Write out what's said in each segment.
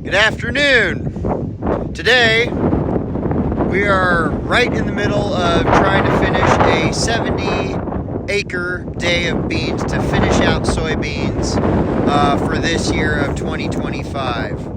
Good afternoon. Today we are right in the middle of trying to finish a 70-acre day of beans to finish out soybeans for this year of 2025.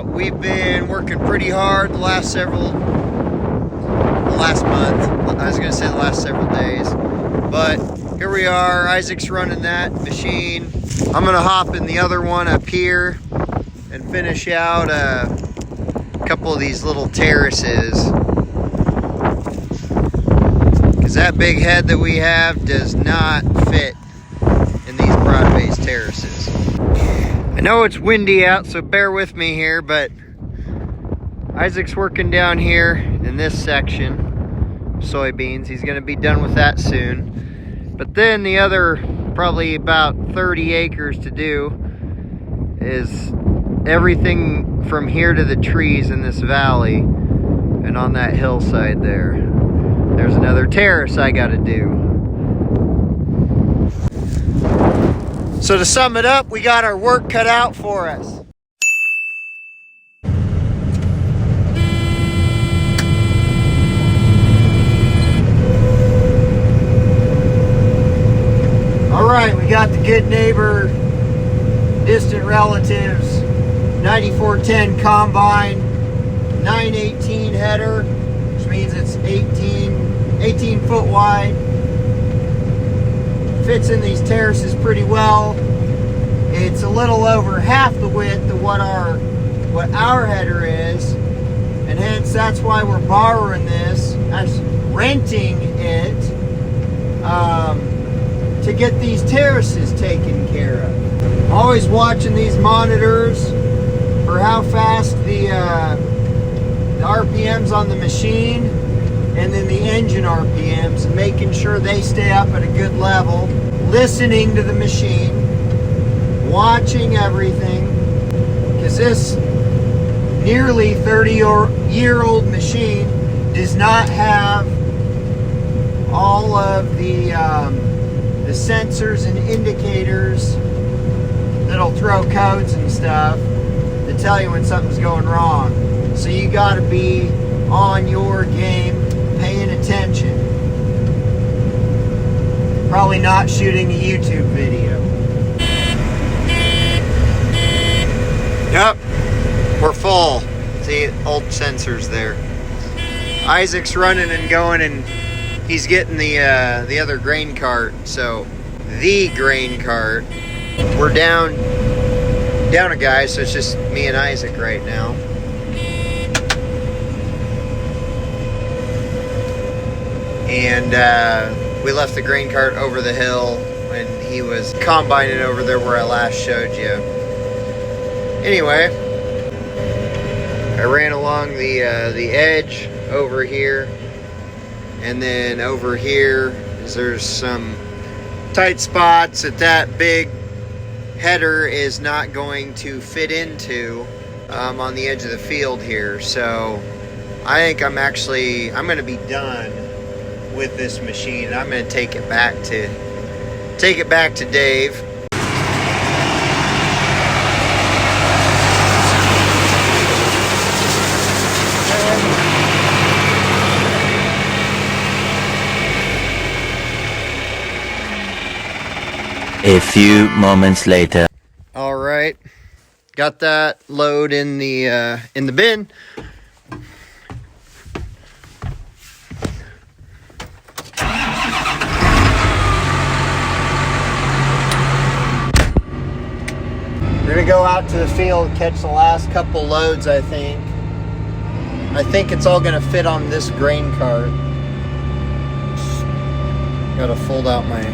We've been working pretty hard the last several days, but here we are. Isaac's running that machine. I'm gonna hop in the other one up here and finish out a couple of these little terraces, because that big head that we have does not fit in these broad-based terraces. I know it's windy out, so bear with me here, but Isaac's working down here in this section of soybeans. He's going to be done with that soon. But then the other probably about 30 acres to do is everything from here to the trees in this valley and on that hillside there. There's another terrace I got to do. So to sum it up, we got our work cut out for us. Alright, we got the good neighbor, distant relatives, 9410 combine, 918 header, which means it's 18 foot wide. Fits in these terraces pretty well. It's a little over half the width of what our header is, and hence that's why we're borrowing this, actually renting it, to get these terraces taken care of. Always watching these monitors for how fast the RPMs on the machine and then the engine RPMs, and making sure they stay up at a good level, listening to the machine, watching everything, because this nearly 30-year-old machine does not have all of the sensors and indicators that'll throw codes and stuff to tell you when something's going wrong. So you got to be on your game, paying attention. Probably not shooting a YouTube video. Yep, we're full. See, old sensors there. Isaac's running and going, and he's getting the other grain cart. So the grain cart. We're down a guy, so it's just me and Isaac right now. And we left the grain cart over the hill when he was combining over there where I last showed you. Anyway, I ran along the edge over here, and then over here there's some tight spots that big header is not going to fit into on the edge of the field here. So I think I'm going to be done with this machine. I'm going to take it back to Dave. A few moments later. All right, got that load in the bin. We're gonna go out to the field and catch the last couple loads. I think it's all gonna fit on this grain cart. Gotta fold out my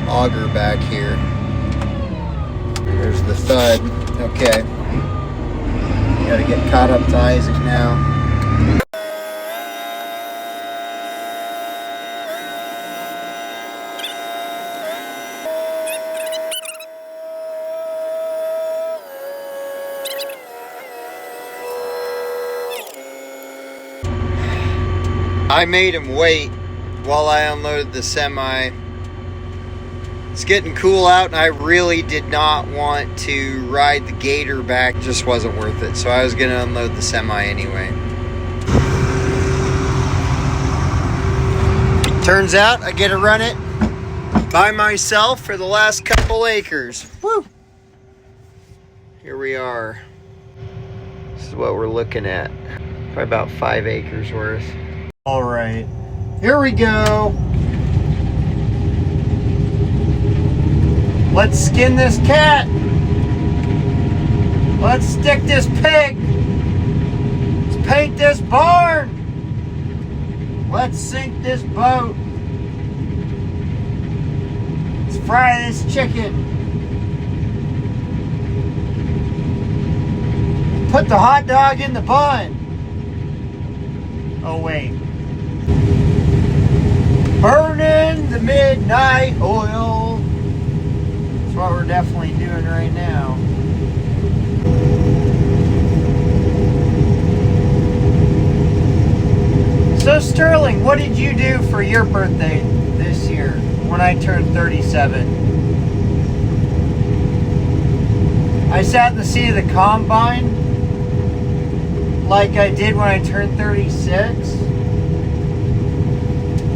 auger back here. There's the thud. Okay. Gotta get caught up to Isaac now. I made him wait while I unloaded the semi It's getting cool out, and I really did not want to ride the Gator back. It just wasn't worth it. So I was going to unload the semi anyway. Turns out I get to run it by myself for the last couple acres. Woo! Here we are. This is what we're looking at. Probably about 5 acres worth. All right, here we go. Let's skin this cat. Let's stick this pig. Let's paint this barn. Let's sink this boat. Let's fry this chicken. Put the hot dog in the bun. Oh, wait. Burning the midnight oil. That's what we're definitely doing right now. So Sterling, what did you do for your birthday this year when I turned 37? I sat in the seat of the combine like I did when I turned 36,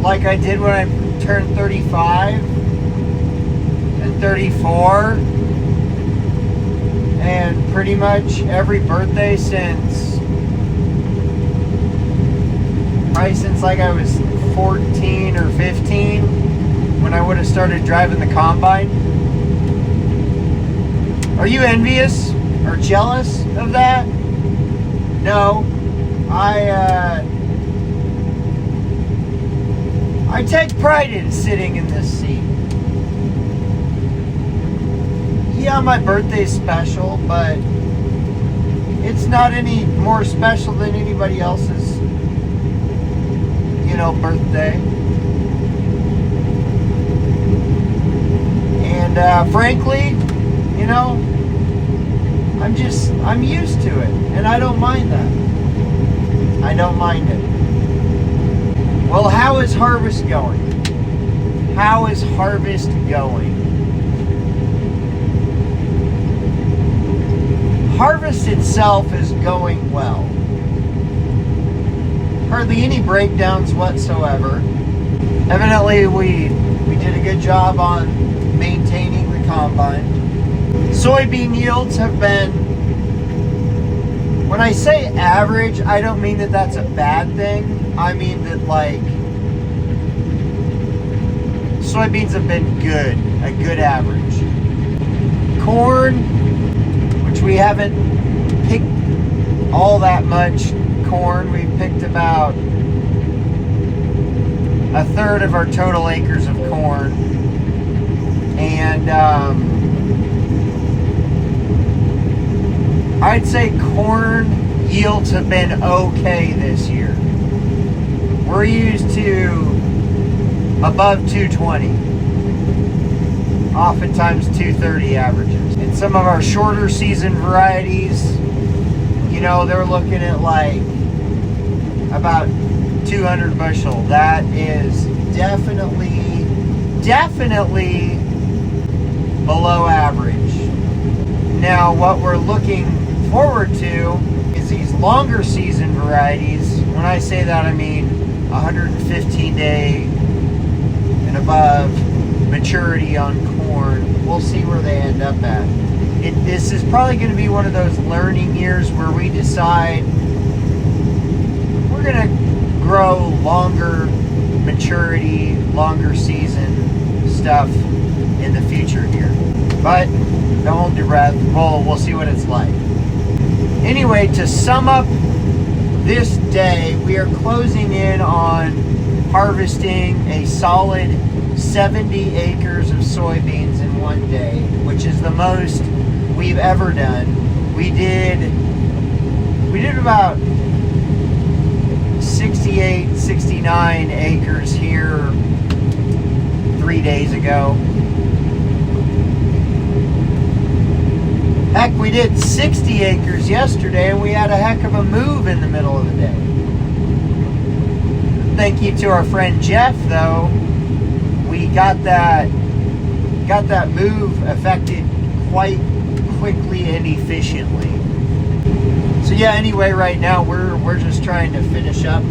like I did when I turned 35 and 34, and pretty much every birthday since like I was 14 or 15 when I would have started driving the combine. Are you envious or jealous of that? No. I take pride in sitting in this seat. Yeah, my birthday's special, but it's not any more special than anybody else's, birthday. And frankly, I'm used to it, and I don't mind that. I don't mind it. Well, how is harvest going? How is harvest going? Harvest itself is going well. Hardly any breakdowns whatsoever. Evidently, we did a good job on maintaining the combine. Soybean yields have been, when I say average, I don't mean that that's a bad thing. I mean that, soybeans have been good, a good average. Corn, which we haven't picked all that much corn. We've picked about a third of our total acres of corn. And I'd say corn yields have been okay this year. We're used to above 220, oftentimes 230 averages. And some of our shorter season varieties, they're looking at about 200 bushel. That is definitely below average. Now, what we're looking forward to is these longer season varieties. When I say that, I mean 115 day and above maturity on corn. We'll see where they end up at. This is probably going to be one of those learning years where we decide we're going to grow longer maturity, longer season stuff in the future here. But don't hold your breath. We'll see what it's like. Anyway, to sum up this day, we are closing in on harvesting a solid 70 acres of soybeans in one day, which is the most we've ever done. We did about 68, 69 acres here 3 days ago. Heck, we did 60 acres yesterday, and we had a heck of a move in the middle of the day. Thank you to our friend Jeff, though. We got that got that move affected quite quickly and efficiently. So yeah, anyway, right now we're just trying to finish up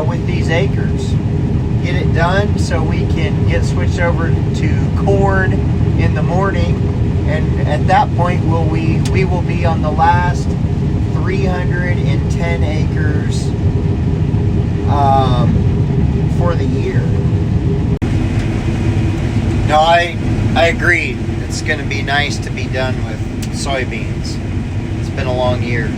with these acres, get it done so we can get switched over to corn in the morning, and at that point we will be on the last 310 acres for the year. No, I agree. It's going to be nice to be done with soybeans. It's been a long year.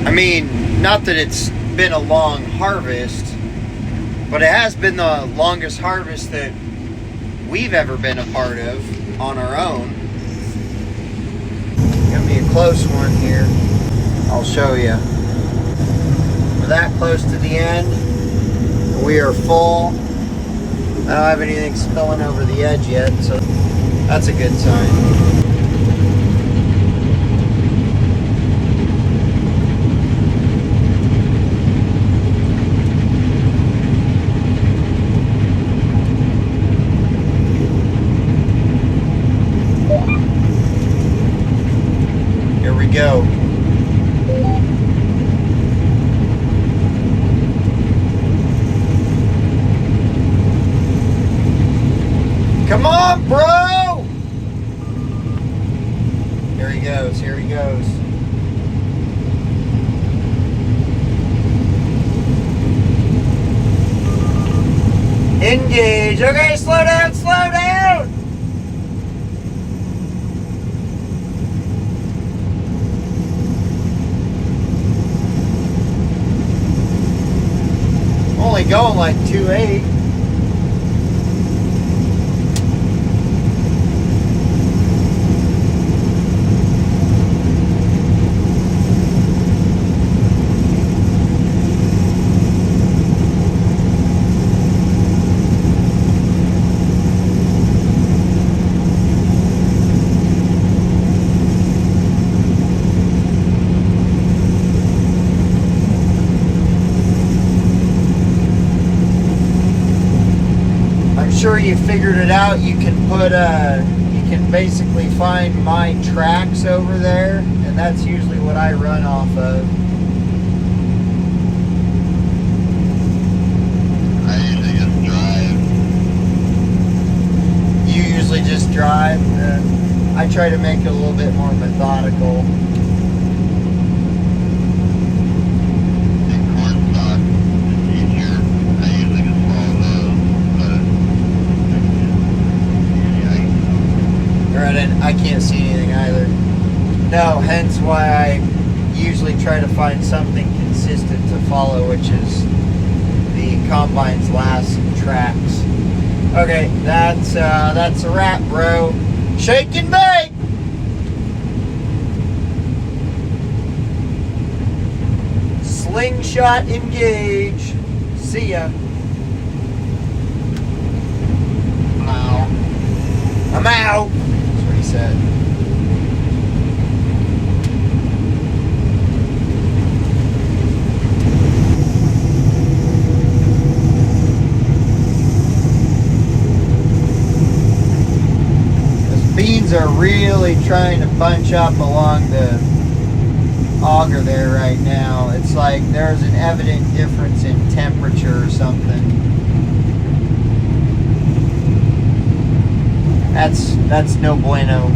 I mean, not that it's been a long harvest, but it has been the longest harvest that we've ever been a part of on our own. Gonna be a close one here. I'll show you. We're that close to the end. We are full. I don't have anything spilling over the edge yet, so that's a good sign. Go. Come on, bro! Here he goes, here he goes. Engage. Okay, slow down, slow down! Only going like 2.8. Sure you figured it out. You can put you can basically find my tracks over there, and that's usually what I run off of. I usually just drive. You usually just drive? I try to make it a little bit more methodical. I can't see anything either. No, hence why I usually try to find something consistent to follow, which is the combine's last tracks. Okay, that's a wrap, bro. Shake and bake. Slingshot engage. See ya. I'm out. He said. Those beans are really trying to bunch up along the auger there right now. It's like there's an evident difference in temperature or something. That's no bueno.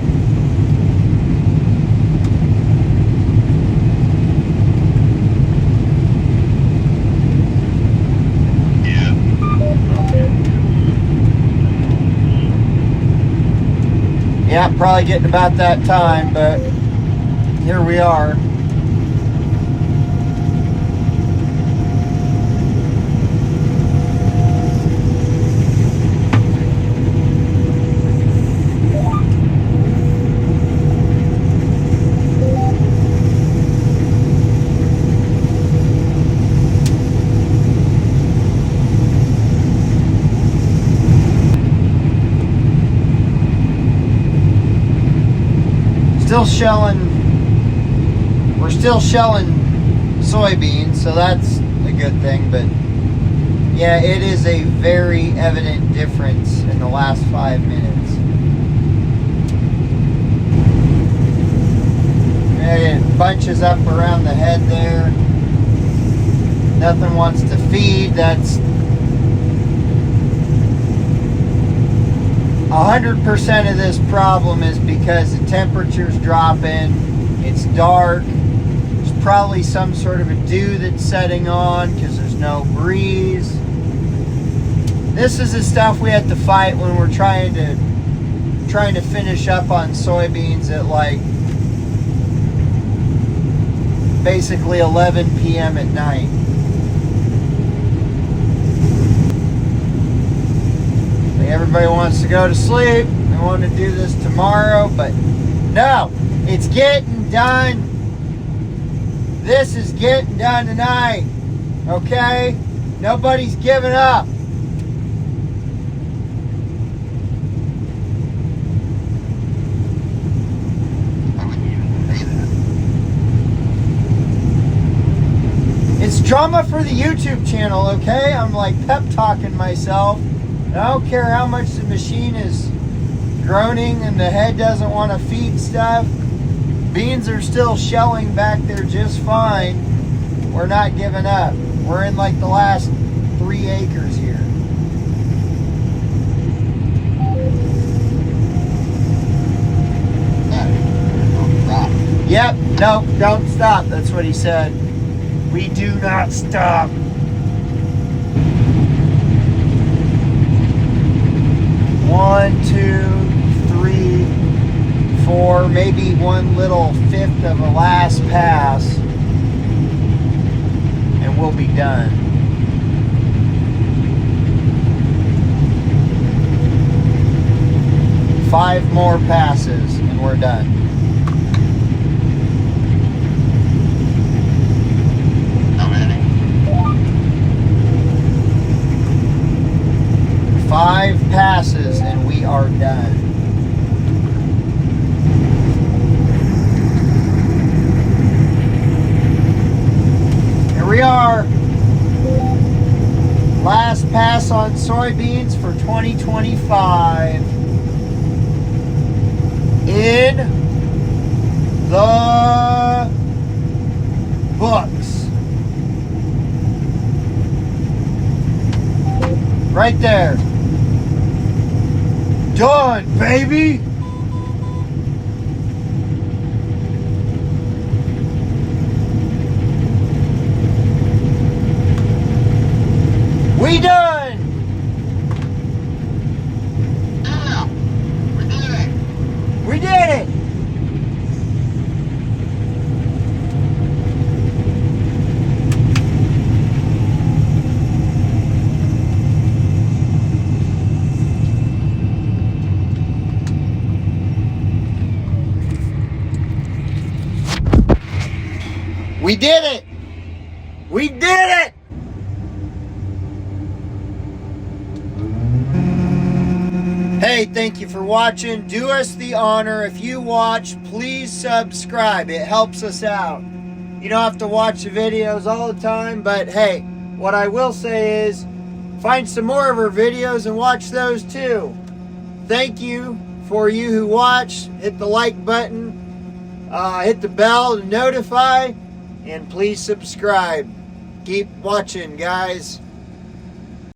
Yeah, probably getting about that time, but here we are. Still shelling We're still shelling soybeans, so that's a good thing, but yeah, it is a very evident difference in the last 5 minutes. It bunches up around the head there. Nothing wants to feed. That's 100% of this problem is because the temperature's dropping. It's dark. There's probably some sort of a dew that's setting on because there's no breeze. This is the stuff we have to fight when we're trying to finish up on soybeans at like basically 11 p.m. at night. Like everybody wants to go to sleep. They want to do this tomorrow, but no, it's getting done. This is getting done tonight. Okay? Nobody's giving up. It's drama for the YouTube channel, okay? I'm like pep talking myself. I don't care how much the machine is groaning and the head doesn't want to feed stuff. Beans are still shelling back there just fine. We're not giving up. We're in like the last 3 acres here. Yep, nope, don't stop. That's what he said. We do not stop. One, two, three, four, maybe one little fifth of a last pass, and we'll be done. Five more passes, and we're done. Five passes and we are done. Here we are. Last pass on soybeans for 2025. In the books. Right there. Done, baby! We done! Yeah, we did it. We did it! We did it! We did it! Hey, thank you for watching. Do us the honor. If you watch, please subscribe. It helps us out. You don't have to watch the videos all the time, but hey, what I will say is find some more of our videos and watch those too. Thank you for you who watch. Hit the like button. Hit the bell to notify. And please subscribe. Keep watching, guys.